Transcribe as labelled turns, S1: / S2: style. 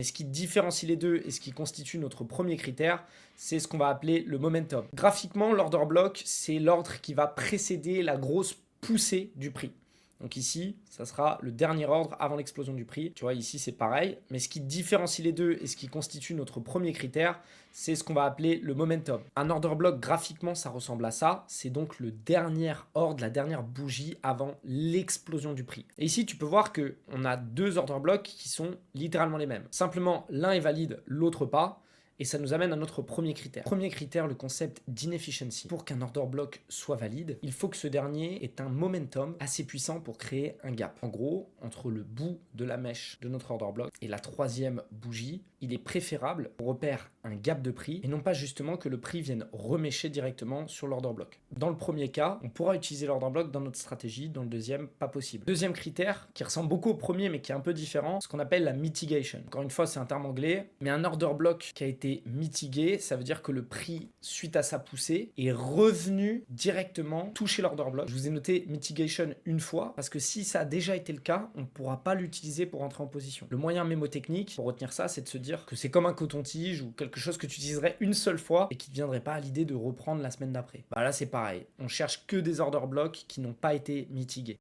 S1: Et ce qui différencie les deux et ce qui constitue notre premier critère, c'est ce qu'on va appeler le momentum. Graphiquement, l'order block, c'est l'ordre qui va précéder la grosse poussée du prix. Donc ici, ça sera le dernier ordre avant l'explosion du prix. Tu vois, ici, c'est pareil. Mais ce qui différencie les deux et ce qui constitue notre premier critère, c'est ce qu'on va appeler le momentum. Un order block, graphiquement, ça ressemble à ça. C'est donc le dernier ordre, la dernière bougie avant l'explosion du prix. Et ici, tu peux voir qu'on a deux order blocks qui sont littéralement les mêmes. Simplement, l'un est valide, l'autre pas. Et ça nous amène à notre premier critère. Premier critère, le concept d'inefficiency. Pour qu'un order block soit valide, il faut que ce dernier ait un momentum assez puissant pour créer un gap. En gros, entre le bout de la mèche de notre order block et la troisième bougie, il est préférable qu'on repère un gap de prix et non pas justement que le prix vienne remêcher directement sur l'order block. Dans le premier cas, on pourra utiliser l'order block dans notre stratégie, dans le deuxième, pas possible. Deuxième critère, qui ressemble beaucoup au premier mais qui est un peu différent, ce qu'on appelle la mitigation. Encore une fois, c'est un terme anglais, mais un order block qui a été mitigué, ça veut dire que le prix, suite à sa poussée, est revenu directement toucher l'order block. Je vous ai noté mitigation une fois, parce que si ça a déjà été le cas, on ne pourra pas l'utiliser pour entrer en position. Le moyen mémotechnique, pour retenir ça, c'est de se dire que c'est comme un coton-tige ou quelque chose que tu utiliserais une seule fois et qui ne viendrait pas à l'idée de reprendre la semaine d'après. Bah là, c'est pareil. On cherche que des order blocks qui n'ont pas été mitigués.